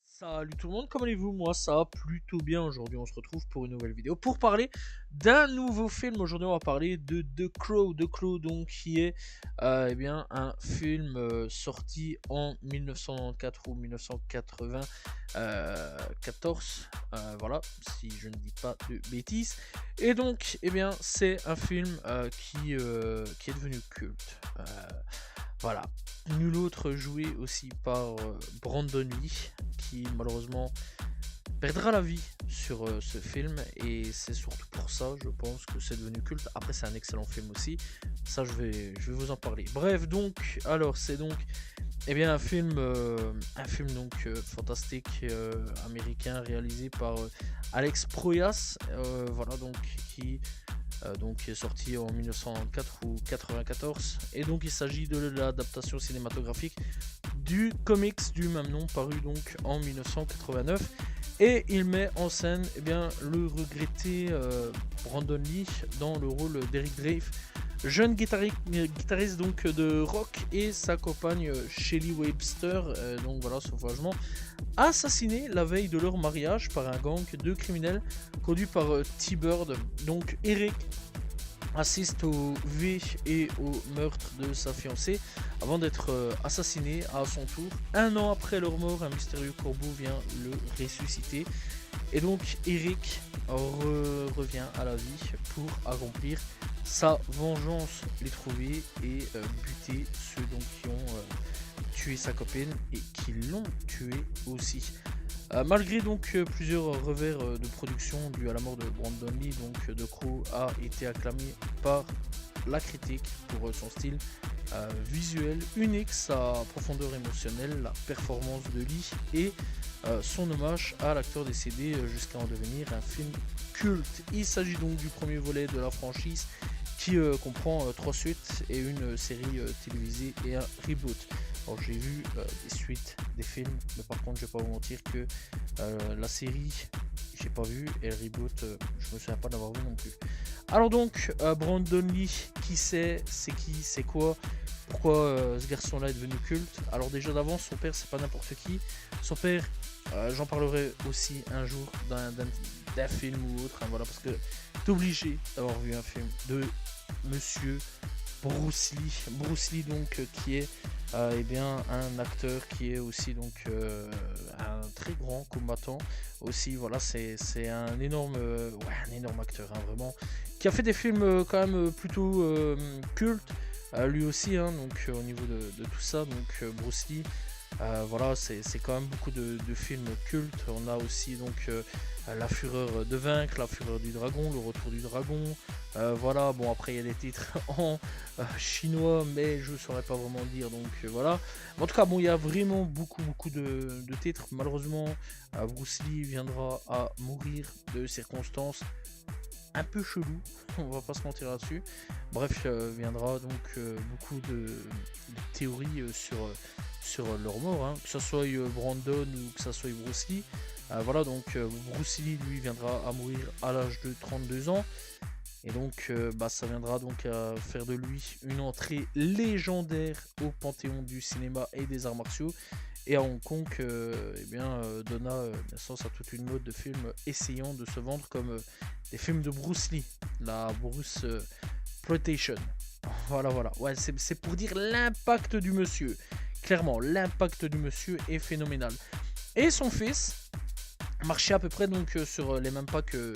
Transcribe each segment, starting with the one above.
Salut tout le monde, comment allez-vous? Moi ça va plutôt bien. Aujourd'hui on se retrouve pour une nouvelle vidéo pour parler d'un nouveau film. Aujourd'hui on va parler de The Crow. The Crow donc qui est eh bien, un film sorti en 1994 ou 1994, voilà, si je ne dis pas de bêtises. Et donc eh bien c'est un film qui est devenu culte. Voilà, nul autre joué aussi par Brandon Lee, qui malheureusement perdra la vie sur ce film, et c'est surtout pour ça je pense que c'est devenu culte. Après c'est un excellent film aussi, ça je vais vous en parler. Bref, donc alors c'est donc eh bien un film donc fantastique américain réalisé par Alex Proyas, voilà donc qui donc est sorti en 1904 ou 94, et donc il s'agit de l'adaptation cinématographique du comics du même nom paru donc en 1989, et il met en scène eh bien, le regretté Brandon Lee dans le rôle d'Eric Drake, jeune guitariste donc de rock, et sa compagne Shelley Webster, donc voilà, sauvagement assassinés la veille de leur mariage par un gang de criminels conduit par T-Bird. Donc Eric assiste au V et au meurtre de sa fiancée avant d'être assassiné à son tour. Un an après leur mort, un mystérieux corbeau vient le ressusciter, et donc Eric revient à la vie pour accomplir sa vengeance, les trouver et buter ceux donc qui ont tué sa copine et qui l'ont tué aussi. Malgré donc plusieurs revers de production dus à la mort de Brandon Lee, donc The Crow a été acclamé par la critique pour son style visuel unique, sa profondeur émotionnelle, la performance de Lee et son hommage à l'acteur décédé jusqu'à en devenir un film culte. Il s'agit donc du premier volet de la franchise qui comprend 3 suites et une série télévisée et un reboot. Alors j'ai vu des suites des films, mais par contre je vais pas vous mentir que la série j'ai pas vu, et le reboot je me souviens pas d'avoir vu non plus. Alors donc Brandon Lee, qui c'est qui, c'est quoi, pourquoi ce garçon là est devenu culte? Alors déjà d'avance, son père c'est pas n'importe qui. Son père, j'en parlerai aussi un jour d'un film ou autre, hein, voilà, parce que t'es obligé d'avoir vu un film de monsieur Bruce Lee. Bruce Lee donc qui est eh bien un acteur qui est aussi donc un très grand combattant aussi, voilà, c'est un énorme un énorme acteur, hein, vraiment, qui a fait des films quand même plutôt cultes lui aussi, hein, donc au niveau de tout ça, donc Bruce Lee. Voilà, c'est quand même beaucoup de films cultes. On a aussi donc La Fureur de Vaincre, La Fureur du Dragon, Le Retour du Dragon. Voilà, bon après il y a des titres en chinois, mais je ne saurais pas vraiment dire, donc voilà. En tout cas, bon, il y a vraiment beaucoup de titres. Malheureusement, Bruce Lee viendra à mourir de circonstances un peu chelou, on va pas se mentir là-dessus. Bref, viendra donc beaucoup de théories sur leur mort, hein, que ce soit Brandon ou que ce soit Bruce Lee. Voilà, donc Bruce Lee lui viendra à mourir à l'âge de 32 ans. Et donc ça viendra donc à faire de lui une entrée légendaire au panthéon du cinéma et des arts martiaux. Et à Hong Kong, donna naissance à toute une mode de films essayant de se vendre comme des films de Bruce Lee, la Bruce Ploitation. Voilà, ouais, c'est pour dire l'impact du monsieur. Clairement, l'impact du monsieur est phénoménal. Et son fils marchait à peu près donc sur les mêmes pas que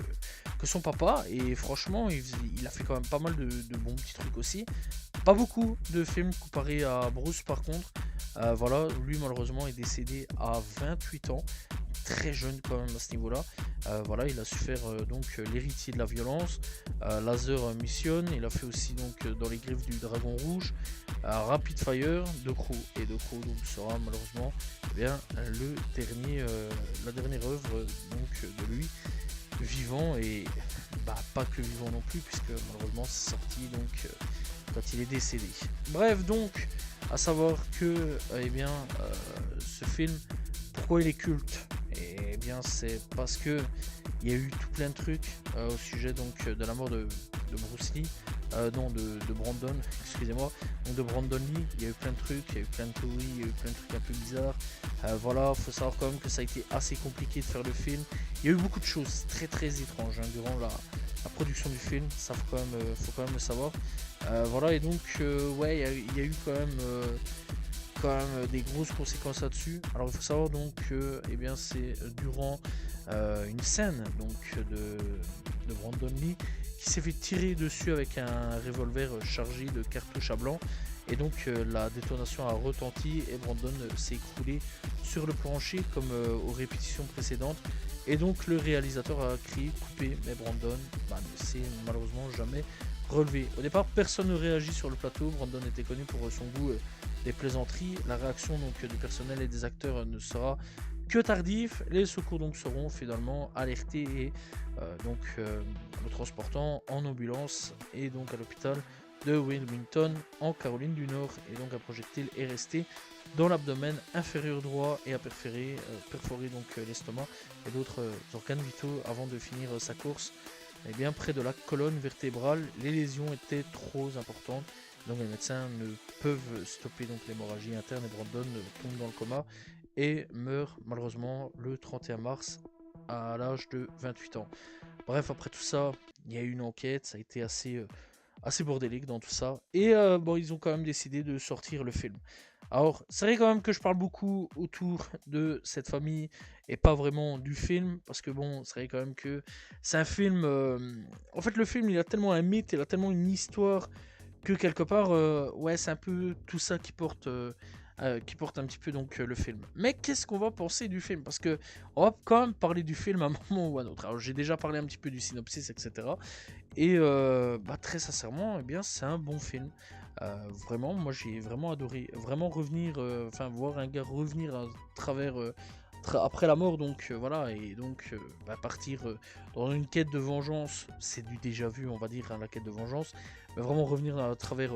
son papa, et franchement il a fait quand même pas mal de bons petits trucs aussi. Pas beaucoup de films comparé à Bruce par contre. Voilà, lui malheureusement est décédé à 28 ans, très jeune quand même à ce niveau là. Voilà, il a su faire donc L'Héritier de la violence, Laser Mission, il a fait aussi donc Dans les griffes du dragon rouge, Rapid Fire, The Crow, et The Crow donc sera malheureusement bien la dernière œuvre donc de lui vivant, et pas que vivant non plus, puisque malheureusement c'est sorti donc quand il est décédé. Bref, donc à savoir que ce film, pourquoi il est culte, et bien c'est parce que il y a eu tout plein de trucs au sujet donc de la mort de Bruce Lee. non, de Brandon, excusez-moi, donc de Brandon Lee. Il y a eu plein de trucs, il y a eu plein de théories, il y a eu plein de trucs un peu bizarres. Voilà, faut savoir quand même que ça a été assez compliqué de faire le film. Il y a eu beaucoup de choses très très étranges hein, durant la production du film, ça faut quand même le savoir. Voilà, et donc, ouais, il y a eu quand même des grosses conséquences là-dessus. Alors il faut savoir donc que eh bien, c'est durant une scène donc, de Brandon Lee qui s'est fait tirer dessus avec un revolver chargé de cartouches à blanc. Et donc la détonation a retenti et Brandon s'est écroulé sur le plancher comme aux répétitions précédentes. Et donc le réalisateur a crié coupé, mais Brandon ne s'est malheureusement jamais relevé. Au départ, personne ne réagit sur le plateau. Brandon était connu pour son goût des plaisanteries. La réaction donc du personnel et des acteurs ne sera que tardif. Les secours donc seront finalement alertés et le transportant en ambulance et donc à l'hôpital de Wilmington en Caroline du Nord. Et donc un projectile est resté dans l'abdomen inférieur droit et a perforé donc l'estomac et d'autres organes vitaux avant de finir sa course. Et bien près de la colonne vertébrale, les lésions étaient trop importantes. Donc les médecins ne peuvent stopper donc l'hémorragie interne et Brandon tombe dans le coma et meurt malheureusement le 31 mars à l'âge de 28 ans. Bref, après tout ça, il y a eu une enquête, ça a été assez bordélique dans tout ça. Et bon, ils ont quand même décidé de sortir le film. Alors, c'est vrai quand même que je parle beaucoup autour de cette famille et pas vraiment du film, parce que bon, c'est vrai quand même que c'est un film... En fait, le film, il a tellement un mythe, il a tellement une histoire, que quelque part, ouais, c'est un peu tout ça qui porte un petit peu donc le film. Mais qu'est-ce qu'on va penser du film? Parce que on va quand même parler du film à un moment ou à un autre. Alors j'ai déjà parlé un petit peu du synopsis, etc. Et très sincèrement, eh bien, c'est un bon film. Vraiment, moi j'ai vraiment adoré. Vraiment revenir, voir un gars revenir à travers, après la mort, donc voilà, et donc partir dans une quête de vengeance, c'est du déjà vu, on va dire, hein, la quête de vengeance, mais vraiment revenir à travers,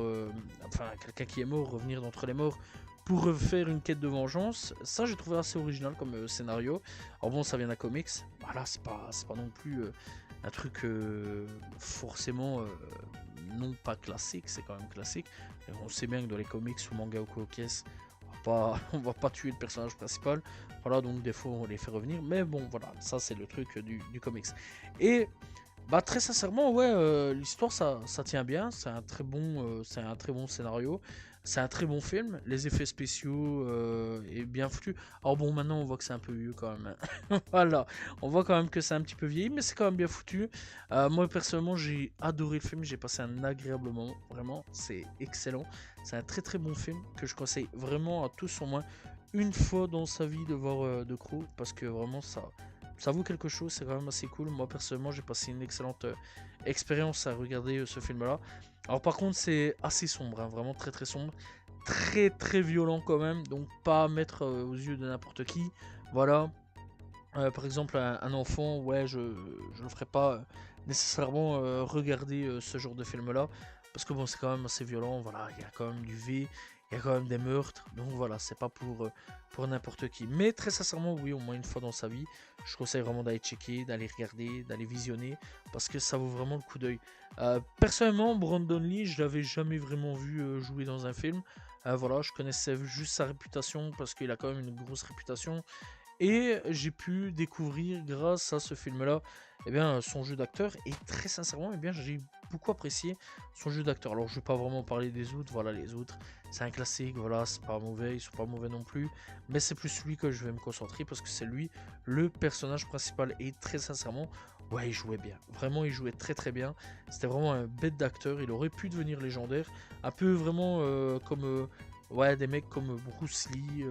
quelqu'un qui est mort, revenir d'entre les morts pour faire une quête de vengeance, ça j'ai trouvé assez original comme scénario. Alors bon, ça vient d'un comics, voilà, c'est pas non plus un truc forcément non pas classique, c'est quand même classique. Et on sait bien que dans les comics ou manga ou quoi qu'est-ce, on va pas tuer le personnage principal. Voilà, donc des fois on les fait revenir, mais bon, voilà, ça c'est le truc du comics. Et très sincèrement, ouais, l'histoire ça tient bien, c'est un très bon scénario, c'est un très bon film, les effets spéciaux est bien foutu. Alors bon, maintenant on voit que c'est un peu vieux quand même, hein. Voilà, on voit quand même que c'est un petit peu vieilli, mais c'est quand même bien foutu. Moi personnellement, j'ai adoré le film, j'ai passé un agréable moment, vraiment, c'est excellent. C'est un très très bon film que je conseille vraiment à tous au moins une fois dans sa vie de voir The Crow, parce que vraiment ça vaut quelque chose, c'est quand même assez cool. Moi personnellement j'ai passé une excellente expérience à regarder ce film là. Alors par contre c'est assez sombre, hein, vraiment très très sombre, très très violent quand même, donc pas à mettre aux yeux de n'importe qui. Voilà. Par exemple un enfant, ouais, je le ferai pas nécessairement regarder ce genre de film là, parce que bon c'est quand même assez violent, voilà, il y a quand même du V, il y a quand même des meurtres, donc voilà, c'est pas pour n'importe qui. Mais très sincèrement, oui, au moins une fois dans sa vie, je conseille vraiment d'aller checker, d'aller regarder, d'aller visionner, parce que ça vaut vraiment le coup d'œil. Personnellement, Brandon Lee, je l'avais jamais vraiment vu jouer dans un film. Voilà, je connaissais juste sa réputation, parce qu'il a quand même une grosse réputation. Et j'ai pu découvrir grâce à ce film-là eh bien, son jeu d'acteur. Et très sincèrement, eh bien, j'ai beaucoup apprécié son jeu d'acteur. Alors je ne vais pas vraiment parler des autres, voilà les autres. C'est un classique, voilà, c'est pas mauvais, ils sont pas mauvais non plus. Mais c'est plus lui que je vais me concentrer parce que c'est lui le personnage principal. Et très sincèrement, ouais, il jouait bien. Vraiment, il jouait très très bien. C'était vraiment un bête d'acteur. Il aurait pu devenir légendaire. Un peu vraiment comme... ouais, des mecs comme Bruce Lee,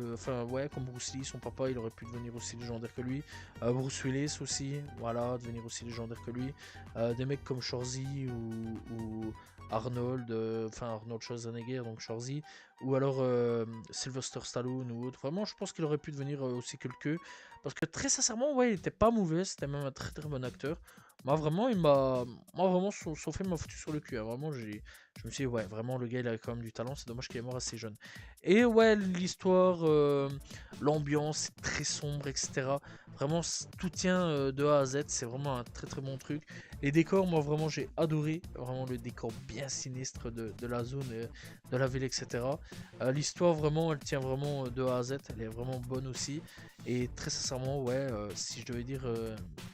comme Bruce Lee, son papa, il aurait pu devenir aussi légendaire que lui. Bruce Willis aussi, voilà, devenir aussi légendaire que lui. Des mecs comme Shorzy ou Arnold, Arnold Schwarzenegger, donc Shorzy, ou alors Sylvester Stallone ou autre. Vraiment, je pense qu'il aurait pu devenir aussi que parce que très sincèrement, ouais, il était pas mauvais, c'était même un très très bon acteur. Moi vraiment, il m'a. Moi vraiment, son film m'a foutu sur le cul, hein. Vraiment, je me suis dit, ouais, vraiment, le gars, il a quand même du talent. C'est dommage qu'il est mort assez jeune. Et ouais, l'histoire, l'ambiance, c'est très sombre, etc. Vraiment, tout tient de A à Z. C'est vraiment un très très bon truc. Les décors, moi vraiment, j'ai adoré. Vraiment, le décor bien sinistre de la zone, de la ville, etc. L'histoire, vraiment, elle tient vraiment de A à Z. Elle est vraiment bonne aussi. Et très sincèrement, ouais, si je devais dire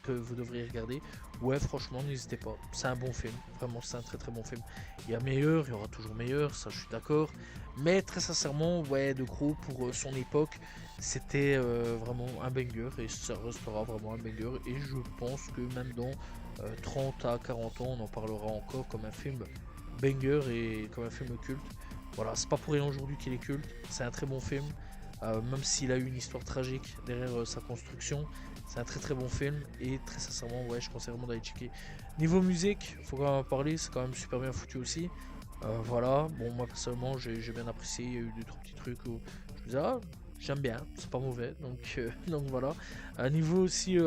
que vous devriez regarder, ouais, franchement, n'hésitez pas. C'est un bon film. Vraiment, c'est un très très bon film. Il y a meilleur, il y aura toujours meilleur, ça je suis d'accord. Mais très sincèrement, ouais, de gros, pour son époque, c'était vraiment un banger. Et ça restera vraiment un banger. Et je pense que même dans 30 à 40 ans, on en parlera encore comme un film banger et comme un film culte. Voilà, c'est pas pour rien aujourd'hui qu'il est culte. C'est un très bon film. Même s'il a eu une histoire tragique derrière sa construction, c'est un très très bon film et très sincèrement, ouais, je conseille vraiment d'aller checker. Niveau musique, faut quand même en parler, c'est quand même super bien foutu aussi. Voilà, bon, moi personnellement, j'ai bien apprécié. Il y a eu 2-3 petits trucs où je me disais, ah, j'aime bien, c'est pas mauvais, donc, donc voilà. À niveau aussi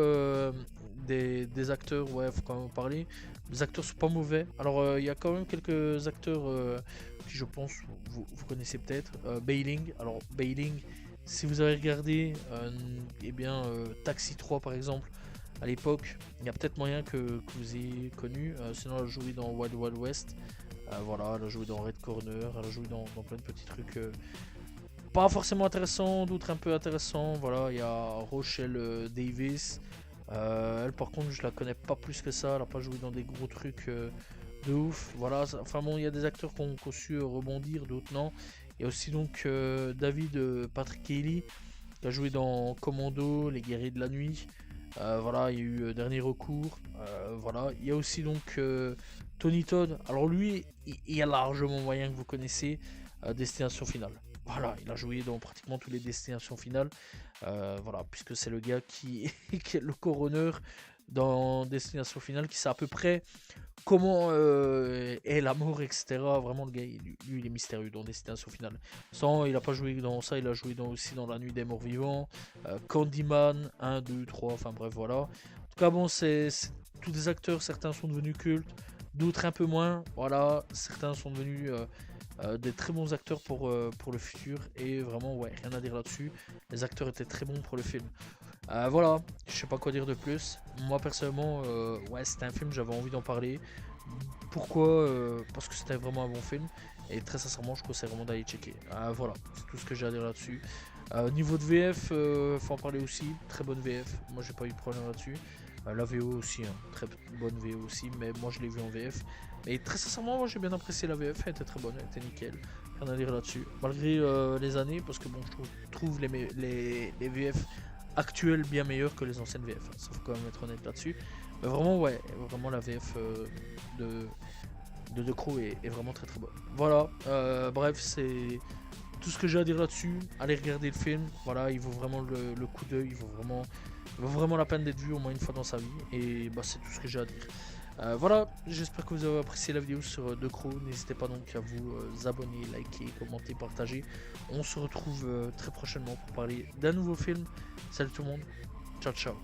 des acteurs, ouais, faut quand même en parler. Les acteurs sont pas mauvais. Alors, il y a quand même quelques acteurs qui, je pense, vous connaissez peut-être. Bailing. Alors, Bailing, si vous avez regardé eh bien, Taxi 3 par exemple, à l'époque, il y a peut-être moyen que vous ayez connu. Sinon, elle a joué dans Wild Wild West. Voilà, elle a joué dans Red Corner, elle a joué dans plein de petits trucs pas forcément intéressants, d'autres un peu intéressants. Voilà, il y a Rochelle Davis. Elle, par contre, je la connais pas plus que ça. Elle a pas joué dans des gros trucs de ouf. Voilà, enfin bon, il y a des acteurs qui ont su rebondir, d'autres non. Il y a aussi donc David Patrick Kelly qui a joué dans Commando, Les Guerriers de la Nuit. Voilà, il y a eu Dernier Recours. Voilà, il y a aussi donc Tony Todd. Alors lui, il y a largement moyen que vous connaissez Destination Finale. Voilà, il a joué dans pratiquement toutes les destinations finales. Voilà, puisque c'est le gars qui est le coroner dans Destination Finale, qui sait à peu près comment est la mort, etc. Vraiment, le gars, lui, il est mystérieux dans Destination Finale. Sans, il a pas joué dans ça, il a joué aussi dans La Nuit des Morts Vivants, Candyman, 1, 2, 3, enfin bref, voilà. En tout cas, bon, c'est tous des acteurs, certains sont devenus cultes, d'autres un peu moins. Voilà, certains sont devenus des très bons acteurs pour le futur. Et vraiment, ouais, rien à dire là-dessus. Les acteurs étaient très bons pour le film. Voilà, je sais pas quoi dire de plus. Moi personnellement, ouais, c'était un film, j'avais envie d'en parler. Pourquoi Parce que c'était vraiment un bon film. Et très sincèrement, je conseille vraiment d'aller checker. Voilà, c'est tout ce que j'ai à dire là-dessus. Niveau de VF, faut en parler aussi. Très bonne VF. Moi, j'ai pas eu de problème là-dessus. La VO aussi, hein, très bonne VO aussi. Mais moi, je l'ai vu en VF. Et très sincèrement, moi, j'ai bien apprécié la VF. Elle était très bonne, elle était nickel. Rien à dire là-dessus. Malgré les années, parce que bon, je trouve les VF actuelles bien meilleures que les anciennes VF. Ça faut quand même être honnête là-dessus. Mais vraiment, ouais, vraiment la VF de Crow est vraiment très très bonne. Voilà, bref, c'est tout ce que j'ai à dire là-dessus. Allez regarder le film, voilà, il vaut vraiment le coup d'œil, il vaut vraiment la peine d'être vu au moins une fois dans sa vie. Et bah, c'est tout ce que j'ai à dire. Voilà, j'espère que vous avez apprécié la vidéo sur The Crow. N'hésitez pas donc à vous abonner, liker, commenter, partager. On se retrouve très prochainement pour parler d'un nouveau film. Salut tout le monde, ciao ciao.